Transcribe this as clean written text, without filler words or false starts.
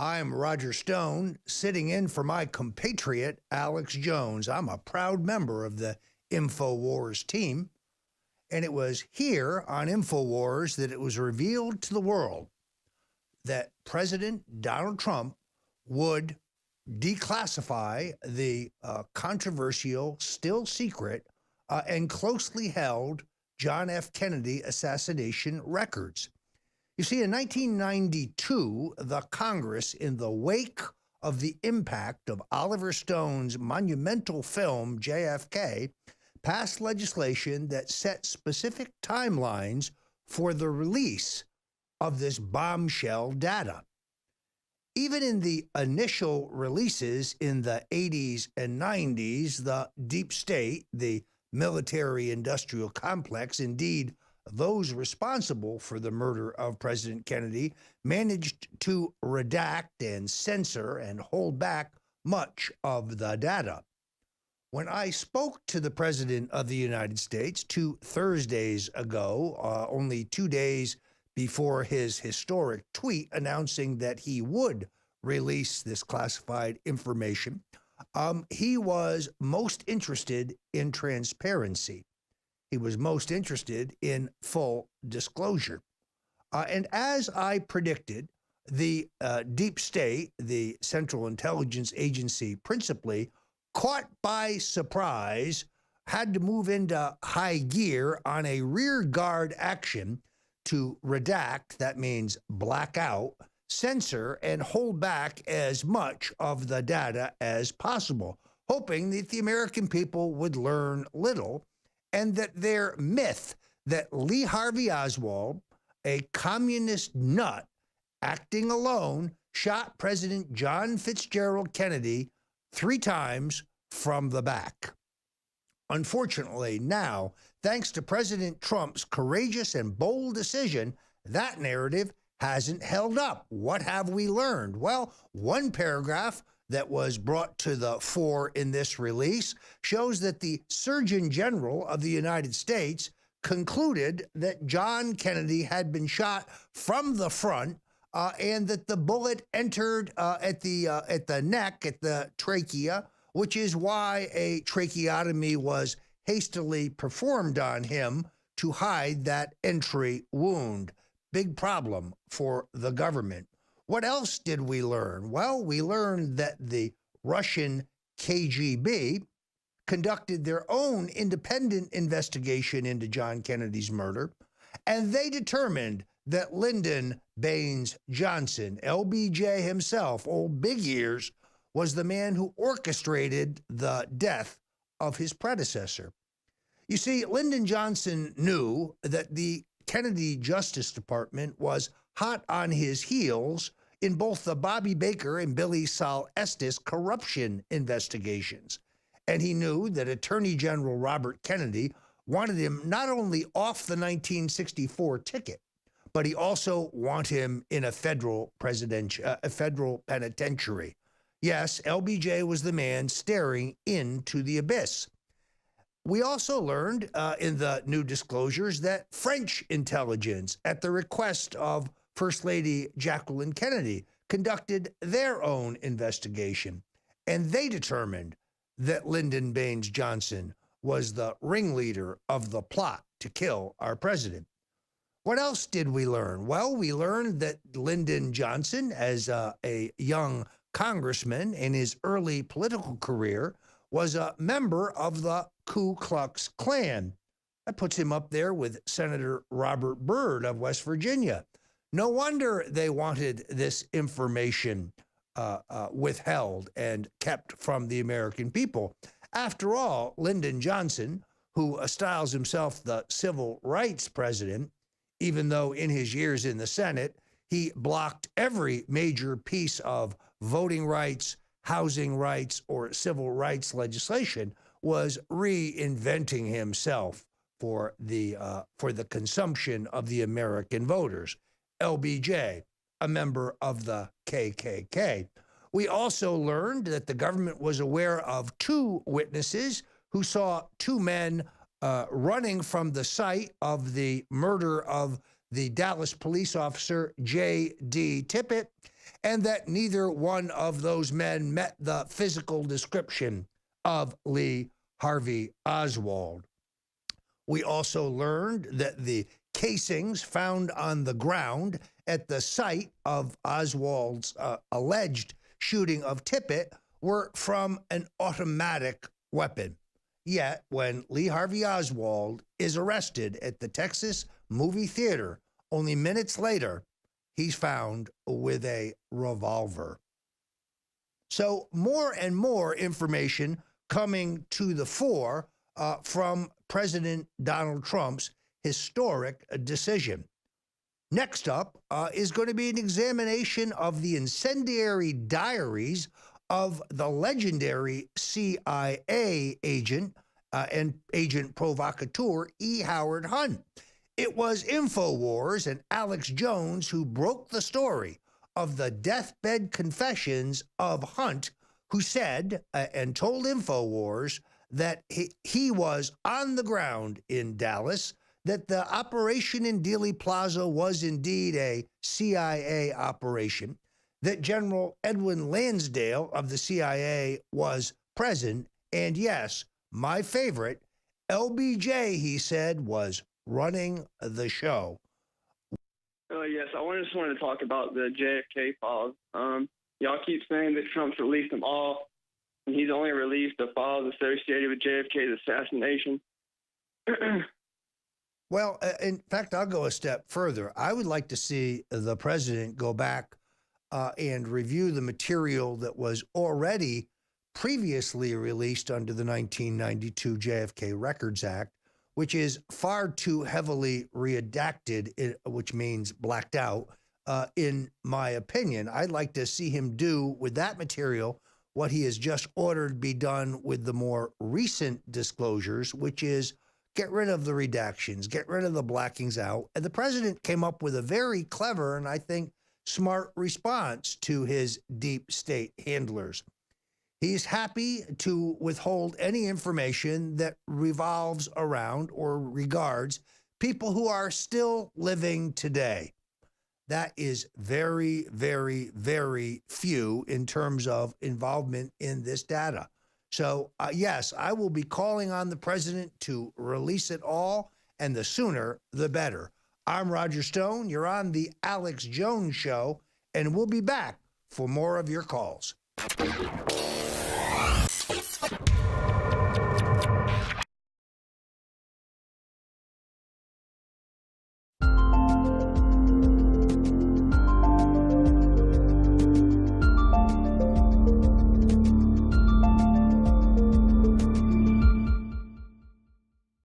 I'm Roger Stone, sitting in for my compatriot, Alex Jones. I'm a proud member of the InfoWars team, and it was here on InfoWars that it was revealed to the world that President Donald Trump would declassify the controversial, still secret, and closely held John F. Kennedy assassination records. You see, in 1992, the Congress, in the wake of the impact of Oliver Stone's monumental film, JFK, passed legislation that set specific timelines for the release of this bombshell data. Even in the initial releases in the 80s and 90s, the deep state, the military-industrial complex, indeed, those responsible for the murder of President Kennedy, managed to redact and censor and hold back much of the data. When I spoke to the President of the United States 2 Thursdays ago, only 2 days before his historic tweet announcing that he would release this classified information, he was most interested in transparency. He was most interested in full disclosure. And as I predicted, the deep state, the Central Intelligence Agency principally, caught by surprise, had to move into high gear on a rear guard action to redact, that means black out, censor, and hold back as much of the data as possible, hoping that the American people would learn little and that their myth that Lee Harvey Oswald, a communist nut acting alone, shot President John Fitzgerald Kennedy 3 times from the back. Unfortunately, now, thanks to President Trump's courageous and bold decision, that narrative hasn't held up. What have we learned? Well, one paragraph that was brought to the fore in this release shows that the Surgeon General of the United States concluded that John Kennedy had been shot from the front and that the bullet entered at the neck, at the trachea, which is why a tracheotomy was hastily performed on him to hide that entry wound. Big problem for the government. What else did we learn? Well, we learned that the Russian KGB conducted their own independent investigation into John Kennedy's murder, and they determined that Lyndon Baines Johnson, LBJ himself, old big ears, was the man who orchestrated the death of his predecessor. You see, Lyndon Johnson knew that the Kennedy Justice Department was hot on his heels in both the Bobby Baker and Billy Saul Estes corruption investigations. And he knew that Attorney General Robert Kennedy wanted him not only off the 1964 ticket, but he also wanted him in a federal penitentiary. Yes, LBJ was the man staring into the abyss. We also learned in the new disclosures that French intelligence, at the request of First Lady Jacqueline Kennedy, conducted their own investigation, and they determined that Lyndon Baines Johnson was the ringleader of the plot to kill our president. What else did we learn? Well, we learned that Lyndon Johnson, as a young congressman in his early political career, was a member of the Ku Klux Klan. That puts him up there with Senator Robert Byrd of West Virginia. No wonder they wanted this information withheld and kept from the American people. After all, Lyndon Johnson, who styles himself the civil rights president, even though in his years in the Senate, he blocked every major piece of voting rights, housing rights, or civil rights legislation, was reinventing himself for the consumption of the American voters. LBJ, a member of the KKK. We also learned that the government was aware of 2 witnesses who saw 2 men running from the site of the murder of the Dallas police officer J.D. Tippit, and that neither one of those men met the physical description of Lee Harvey Oswald. We also learned that the casings found on the ground at the site of Oswald's alleged shooting of Tippit were from an automatic weapon. Yet, when Lee Harvey Oswald is arrested at the Texas movie theater, only minutes later, he's found with a revolver. So more and more information coming to the fore from President Donald Trump's historic decision. Next up is going to be an examination of the incendiary diaries of the legendary CIA agent and agent provocateur E. Howard Hunt. It was InfoWars and Alex Jones who broke the story of the deathbed confessions of Hunt, who said and told InfoWars that he was on the ground in Dallas, that the operation in Dealey Plaza was indeed a CIA operation, that General Edwin Lansdale of the CIA was present, and yes, my favorite, LBJ, he said, was running the show. Yes, I just wanted to talk about the JFK files. Y'all keep saying that Trump's released them all, and he's only released the files associated with JFK's assassination. Well, in fact, I'll go a step further. I would like to see the president go back and review the material that was already previously released under the 1992 JFK Records Act, which is far too heavily redacted, which means blacked out, in my opinion. I'd like to see him do with that material what he has just ordered be done with the more recent disclosures, which is get rid of the redactions, get rid of the blackings out. And the president came up with a very clever and I think smart response to his deep state handlers. He's happy to withhold any information that revolves around or regards people who are still living today. That is very, very, very few in terms of involvement in this data. So, yes, I will be calling on the president to release it all, and the sooner, the better. I'm Roger Stone. You're on the Alex Jones Show, and we'll be back for more of your calls.